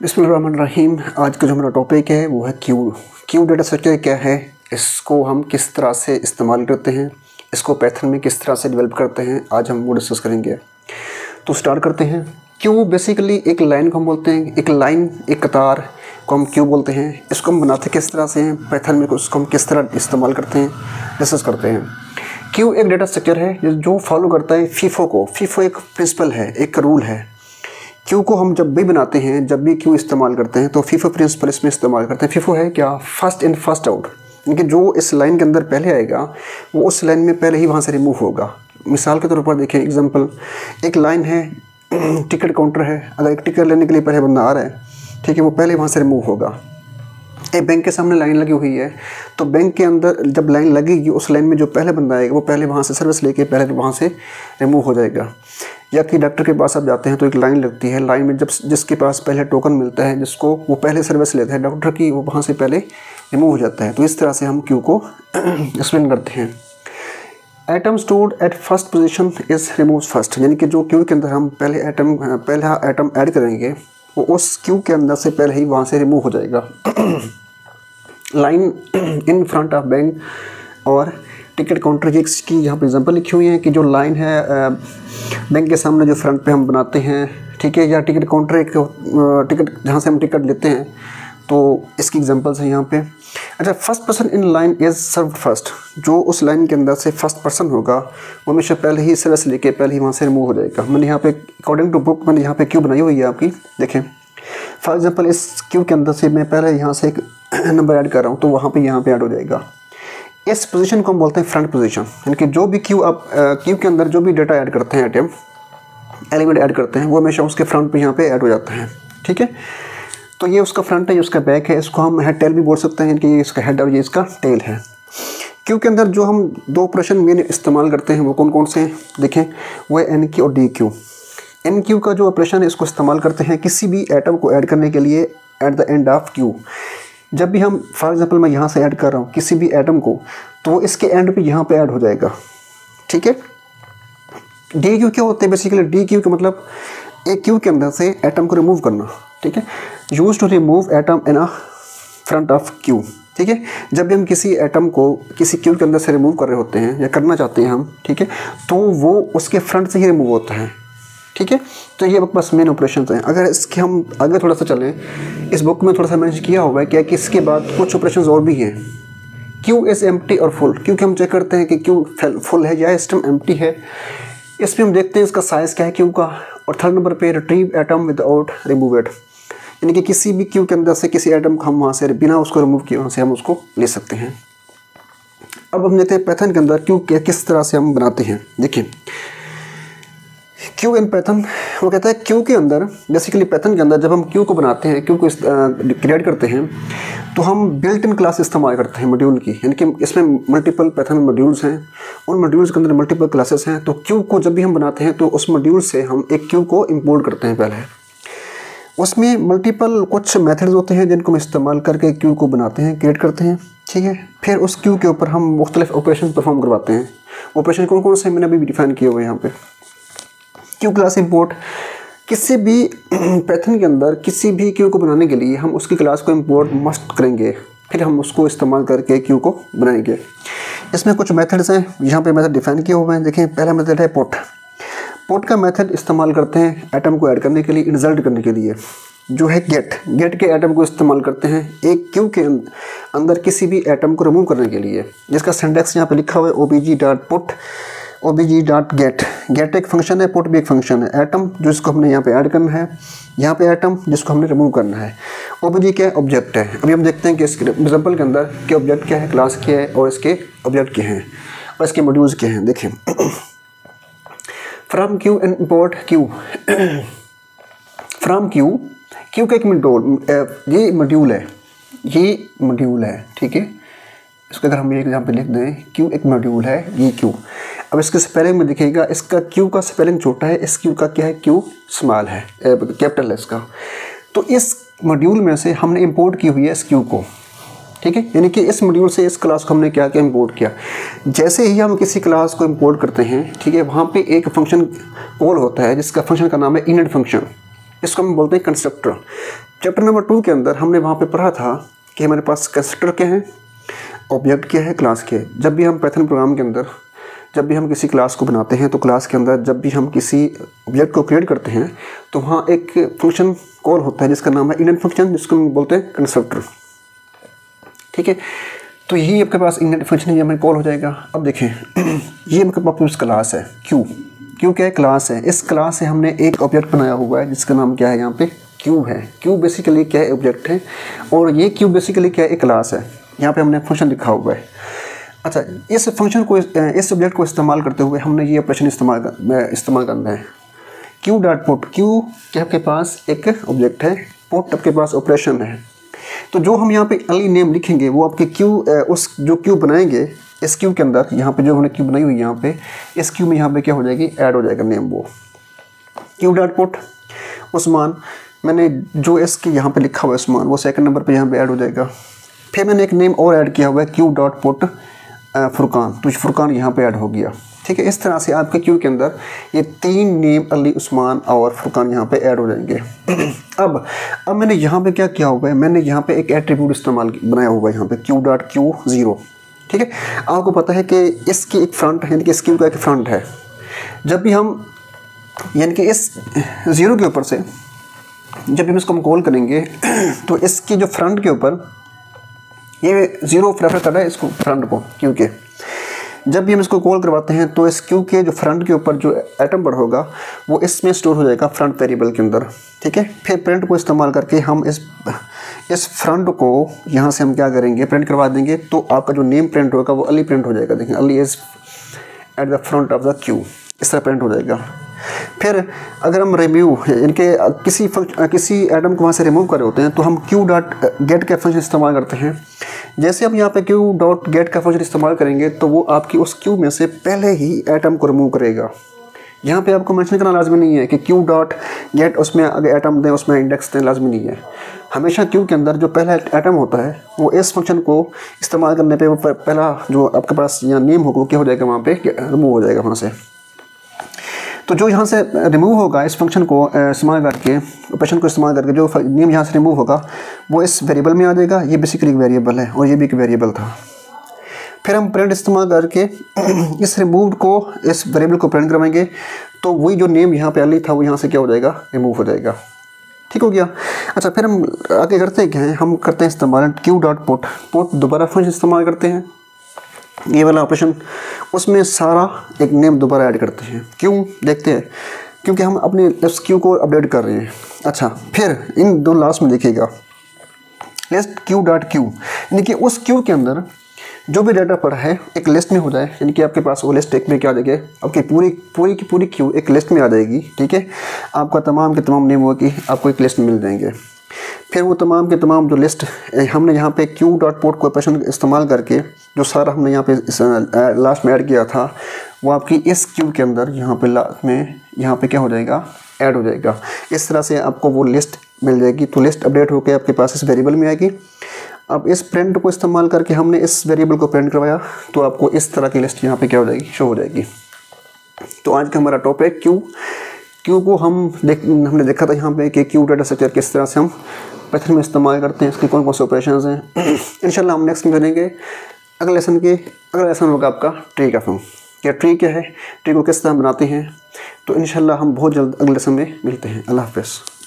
बिस्मिल्लाहिर्रहमानिर्रहीम। आज का जो हमारा टॉपिक है वो है क्यू डेटा स्ट्रक्चर क्या है, इसको हम किस तरह से इस्तेमाल करते हैं, इसको पाइथन में किस तरह से डेवलप करते हैं, आज हम वो डिस्कस करेंगे। तो स्टार्ट करते हैं। क्यू बेसिकली एक लाइन को हम बोलते हैं, एक लाइन एक कतार को हम क्यू बोलते हैं। इसको हम बनाते किस तरह से हैं, पाइथन में उसको हम किस तरह इस्तेमाल करते हैं, डिस्कस करते हैं। क्यू एक डेटा स्ट्रक्चर है जो फॉलो करता है फीफो को। फीफो एक प्रिंसिपल है, एक रूल है। क्यू को हम जब भी बनाते हैं, जब भी क्यू इस्तेमाल करते हैं तो फीफो प्रिंसिपल इसमें इस्तेमाल करते हैं। फीफो है क्या, फर्स्ट इन फर्स्ट आउट, यानी कि जो इस लाइन के अंदर पहले आएगा वो उस लाइन में पहले ही वहाँ से रिमूव होगा। मिसाल के तौर पर देखें, एग्जांपल, एक लाइन है, टिकट काउंटर है। अगर एक टिकट लेने के लिए पहले बंदा आ रहा है, ठीक है, वो पहले वहाँ से रिमूव होगा। एक बैंक के सामने लाइन लगी हुई है, तो बैंक के अंदर जब लाइन लगेगी उस लाइन में जो पहले बंदा आएगा वो पहले वहाँ से सर्विस लेके पहले वहाँ से रिमूव हो जाएगा। या कि डॉक्टर के पास आप जाते हैं तो एक लाइन लगती है, लाइन में जब जिसके पास पहले टोकन मिलता है, जिसको वो पहले सर्विस लेता है डॉक्टर की, वो वहाँ से पहले रिमूव हो जाता है। तो इस तरह से हम क्यू को एक्सप्लेन करते हैं। Item stored at first position is remove first, यानी कि जो क्यू के अंदर हम पहला आइटम ऐड करेंगे वो उस क्यू के अंदर से पहले ही वहाँ से रिमूव हो जाएगा। Line in front of bank और टिकट काउंटर की यहाँ पे एग्जांपल लिखी हुई है कि जो लाइन है बैंक के सामने जो फ्रंट पे हम बनाते हैं, ठीक है, या टिकट काउंटर एक टिकट जहाँ से हम टिकट लेते हैं, तो इसकी एग्जांपल्स है यहाँ पे। अच्छा, first person in line is served first, जो उस लाइन के अंदर से फर्स्ट पर्सन होगा वो हमेशा पहले ही सर्विस लेके पहले ही वहाँ से रिमूव हो जाएगा। मैंने यहाँ पे अकॉर्डिंग टू बुक मैंने यहाँ पे क्यू बनाई हुई है आपकी, देखें। फॉर एग्जांपल, इस क्यू के अंदर से मैं पहले यहाँ से एक नंबर ऐड कर रहा हूँ तो वहाँ पे यहाँ पे ऐड हो जाएगा। इस पोजीशन को हम बोलते हैं फ्रंट पोजीशन, यानी कि जो भी क्यू आप क्यू के अंदर जो भी डेटा ऐड करते हैं, आइटम एलिमेंट ऐड करते हैं, वो हमेशा उसके फ्रंट पे यहाँ पे ऐड हो जाता है, ठीक है। तो ये उसका फ्रंट है, ये उसका बैक है, इसको हम हेड टेल भी बोल सकते हैं, यानी कि ये इसका हेड और ये इसका टेल है। क्यू के अंदर जो हम दो ऑपरेशन मेन इस्तेमाल करते हैं वो कौन कौन से हैं, देखें, वो है एन क्यू और डी क्यू। एन क्यू का जो ऑपरेशन है इसको इस्तेमाल करते हैं किसी भी आइटम को ऐड करने के लिए at the end of Q. जब भी हम, फॉर एग्जांपल, मैं यहाँ से ऐड कर रहा हूँ किसी भी आइटम को, तो वो इसके एंड पे यहाँ पे ऐड हो जाएगा, ठीक है। डी क्यू क्या होते हैं, बेसिकली डी क्यू का मतलब एक क्यू के अंदर से आइटम को रिमूव करना, ठीक है। Use to remove item in a front of queue, ठीक है। जब भी हम किसी आइटम को किसी क्यू के अंदर से रिमूव कर रहे होते हैं या करना चाहते हैं हम, ठीक है, तो वो उसके फ्रंट से ही रिमूव होता है, ठीक है। तो ये बस मेन ऑपरेशन हैं। अगर इसके हम आगे थोड़ा सा चलें, इस बुक में थोड़ा सा मैंने किया हुआ है क्या कि इसके बाद कुछ ऑपरेशन और भी हैं। क्यू इज़ एम्प्टी और फुल, क्योंकि हम चेक करते हैं कि क्यू फुल है या सिस्टम एम्प्टी है। इसमें हम देखते हैं इसका साइज़ क्या है क्यू का। और थर्ड नंबर पे retrieve atom without remove it, यानी कि किसी भी क्यू के अंदर से किसी आइटम को हम वहाँ से बिना उसको रिमूव किए वहाँ से हम उसको ले सकते हैं। अब हम देखते हैं पाइथन के अंदर क्यू किस तरह से हम बनाते हैं। देखिए, क्यू इन पाइथन, वो कहता है क्यू के अंदर, बेसिकली पाइथन के अंदर जब हम क्यू को बनाते हैं, क्यू को क्रिएट करते हैं, तो हम बिल्ट इन क्लास इस्तेमाल करते हैं मॉड्यूल की, यानी कि इसमें मल्टीपल पाइथन मॉड्यूल्स हैं, उन मॉड्यूल्स के अंदर मल्टीपल क्लासेस हैं। तो क्यू को जब भी हम बनाते हैं तो उस मॉड्यूल से हम एक क्यू को इंपोर्ट करते हैं पहले। उसमें मल्टीपल कुछ मेथड्स होते हैं जिनको हम इस्तेमाल करके क्यू को बनाते हैं, क्रिएट करते हैं, ठीक है। फिर उस क्यू के ऊपर हम मुख्तलिफ ऑपरेशन परफॉर्म करवाते हैं। ऑपरेशन कौन कौन से मैंने अभी डिफाइन किए हुए हैं यहाँ पे। क्यू क्लास इंपोर्ट, किसी भी पाइथन के अंदर किसी भी क्यू को बनाने के लिए हम उसकी क्लास को इंपोर्ट मस्ट करेंगे, फिर हम उसको इस्तेमाल करके क्यू को बनाएंगे। इसमें कुछ मेथड्स हैं, यहाँ पे मेथड डिफाइन किए हुए हैं। देखें, पहला मेथड है पुट। पुट का मेथड इस्तेमाल करते हैं आइटम को ऐड करने के लिए, इंसर्ट करने के लिए। जो है गेट के आइटम को इस्तेमाल करते हैं एक क्यू के अंदर किसी भी आइटम को रिमूव करने के लिए, जिसका सिंटैक्स यहाँ पे लिखा हुआ है obg.put obg.get। गेट एक फंक्शन है, पुट भी एक फंक्शन है। आइटम जिसको हमने यहाँ पे ऐड करना है, यहाँ पे आइटम जिसको हमने रिमूव करना है। obg क्या है, ऑब्जेक्ट है। अभी हम देखते हैं कि इसके एग्जाम्पल के अंदर कि ऑब्जेक्ट क्या है, क्लास क्या है और इसके ऑब्जेक्ट क्या हैं और इसके मॉड्यूल्स क्या हैं। देखें, from Q and import Q. From Q, Q का एक ये मॉड्यूल है, ठीक है। इसको अगर हम ये एग्जाम्पल लिख दें, क्यू एक मॉड्यूल है, ये क्यू। अब इसके स्पेलिंग में दिखेगा, इसका क्यू का स्पेलिंग छोटा है, इस क्यू का क्या है, क्यू स्मॉल है, कैपिटल है इसका। तो इस मॉड्यूल में से हमने इंपोर्ट की हुई है इस क्यू को, ठीक है। यानी कि इस मॉड्यूल से इस क्लास को हमने क्या किया, इंपोर्ट किया। जैसे ही हम किसी क्लास को इंपोर्ट करते हैं, ठीक है, वहाँ पे एक फंक्शन कॉल होता है जिसका फंक्शन का नाम है इनिट फंक्शन। इसको हम बोलते हैं कंस्ट्रक्टर। चैप्टर नंबर 2 के अंदर हमने वहाँ पे पढ़ा था कि हमारे पास कंस्ट्रक्टर क्या है, ऑब्जेक्ट क्या है, क्लास क्या है। जब भी हम पाइथन प्रोग्राम के अंदर जब भी हम किसी क्लास को बनाते हैं तो क्लास के अंदर जब भी हम किसी ऑब्जेक्ट को क्रिएट करते हैं तो वहाँ एक फंक्शन कॉल होता है जिसका नाम है इंडेंट फंक्शन, जिसको हम बोलते हैं कंस्ट्रक्टर। ठीक है, तो यही आपके पास इंडेंट फंक्शन है, हमें कॉल हो जाएगा। अब देखें ये आपके पास क्लास है क्यू क्या है, क्लास है। इस क्लास से हमने एक ऑब्जेक्ट बनाया हुआ है जिसका नाम क्या है, यहाँ पे क्यू है। क्यू बेसिकली क्या है, ऑब्जेक्ट है, और ये क्यू बेसिकली क्या है, एक क्लास है। यहाँ पे हमने फंक्शन लिखा हुआ है। अच्छा, इस फंक्शन को इस ऑब्जेक्ट को इस्तेमाल करते हुए हमने ये ऑपरेशन इस्तेमाल करना है। क्यू डॉट पुट, क्यू के आपके पास एक ऑब्जेक्ट है, पुट आपके पास ऑपरेशन है। तो जो हम यहाँ पे अर्ली नेम लिखेंगे वो आपके क्यू उस जो क्यू बनाएंगे इस क्यू के अंदर, यहाँ पे जो हमने क्यू बनाई हुई है यहाँ पे इस क्यू में यहाँ पे क्या हो जाएगी, ऐड हो जाएगा नेम। वो क्यू डॉट पुट उस्मान, मैंने जो इसके यहाँ पे लिखा हुआ है उस्मान, वो सेकंड नंबर पे यहाँ पे ऐड हो जाएगा। फिर मैंने एक नेम और ऐड किया हुआ है क्यू डॉट पुट फुरकान, तो फुरकान यहाँ पे ऐड हो गया। ठीक है, इस तरह से आपके क्यू के अंदर ये 3 नेम अली, उस्मान और फुरकान यहाँ पे ऐड हो जाएंगे। अब मैंने यहाँ पे क्या किया हुआ है, मैंने यहाँ पे एक एट्रीब्यूट इस्तेमाल बनाया हुआ है यहाँ पे क्यू डॉट क्यू 0। ठीक है, आपको पता है कि इसकी एक फ्रंट है, यानी कि इस क्यू का एक फ्रंट है। जब भी हम यानी कि इस 0 के ऊपर से जब भी हम इसको कॉल करेंगे तो इसकी जो फ्रंट के ऊपर ये 0 प्रेफर कर रहा है इसको, फ्रंट को, क्यू के। जब भी हम इसको कॉल करवाते हैं तो इस क्यू के जो फ्रंट के ऊपर जो एटम वर्ड होगा वो इसमें स्टोर हो जाएगा फ्रंट वेरिएबल के अंदर। ठीक है, फिर प्रिंट को इस्तेमाल करके हम इस फ्रंट को यहाँ से हम क्या करेंगे, प्रिंट करवा देंगे। तो आपका जो नेम प्रिंट होगा वो अली प्रिंट हो जाएगा। देखें, Ali is at the front of the Q, इस तरह प्रिंट हो जाएगा। फिर अगर हम रिमूव इनके किसी एटम को वहाँ से रिमूव कर रहे होते हैं तो हम क्यू डॉट गेट का फंक्शन इस्तेमाल करते हैं। जैसे हम यहाँ पे क्यू डॉट गेट का फंक्शन इस्तेमाल करेंगे तो वो आपकी उस क्यू में से पहले ही एटम को रिमूव करेगा। यहाँ पे आपको मेंशन करना लाजमी नहीं है कि क्यू डॉट गेट उसमें अगर एटम दें उसमें इंडेक्स दें, लाजमी नहीं है। हमेशा क्यू के अंदर जो पहला एटम होता है वो इस फंक्शन को इस्तेमाल करने पे वो पहला जो आपके पास यहाँ नेम होगा वो क्या हो जाएगा, वहाँ पे रिमूव हो जाएगा वहाँ से। तो जो यहाँ से रिमूव होगा इस फंक्शन को इस्तेमाल करके, ऑपरेशन को इस्तेमाल करके, जो नेम यहाँ से रिमूव होगा वो इस वेरिएबल में आ जाएगा। ये बेसिकली एक वेरिएबल है और ये भी एक वेरिएबल था। फिर हम प्रिंट इस्तेमाल करके इस रिमूव को इस वेरिएबल को प्रिंट करवाएंगे तो वही जो नेम यहाँ पे अली था वो यहाँ से क्या हो जाएगा, रिमूव हो जाएगा। ठीक हो गया। अच्छा, फिर हम आगे करते हैं क्या है, हम करते हैं इस्तेमाल क्यू डॉट पुट दोबारा फंक्शन इस्तेमाल करते हैं, ये वाला ऑपरेशन, उसमें सारा एक नेम दोबारा ऐड करते हैं। क्यों, देखते हैं, क्योंकि हम अपने इस क्यू को अपडेट कर रहे हैं। अच्छा, फिर इन दो लास्ट में देखिएगा लिस्ट क्यू डॉट क्यू, यानी कि उस क्यू के अंदर जो भी डाटा पड़ा है एक लिस्ट में हो जाए, यानी कि आपके पास वो लिस्ट एक में क्या आ जाएगी, आपकी पूरी की पूरी क्यू एक लिस्ट में आ जाएगी। ठीक है, आपका तमाम के तमाम नेम होगी, आपको एक लिस्ट में मिल जाएंगे। फिर वो तमाम के तमाम जो लिस्ट हमने यहाँ पे क्यू डॉट पुट को ऑपरेशन इस्तेमाल करके जो सारा हमने यहाँ पे लास्ट में ऐड किया था वो आपकी इस क्यू के अंदर यहाँ पे लास्ट में यहाँ पे क्या हो जाएगा, ऐड हो जाएगा। इस तरह से आपको वो लिस्ट मिल जाएगी। तो लिस्ट अपडेट होकर आपके पास इस वेरिएबल में आएगी। अब इस प्रिंट को इस्तेमाल करके हमने इस वेरिएबल को प्रिंट करवाया तो आपको इस तरह की लिस्ट यहाँ पे क्या हो जाएगी, शो हो जाएगी। तो आज का हमारा टॉपिक क्यू को हमने देखा था यहाँ पे कि क्यू डाटा स्ट्रक्चर किस तरह से हम पाइथन में इस्तेमाल करते हैं, इसके कौन कौन से ऑपरेशंस हैं। इंशाल्लाह हम नेक्स्ट में करेंगे। अगला लेसन होगा आपका ट्री का फॉर्म। क्या ट्री क्या है, ट्री को किस तरह बनाते हैं, तो इंशाल्लाह हम बहुत जल्द अगले लेसन में मिलते हैं। अल्लाह हाफ़िज़।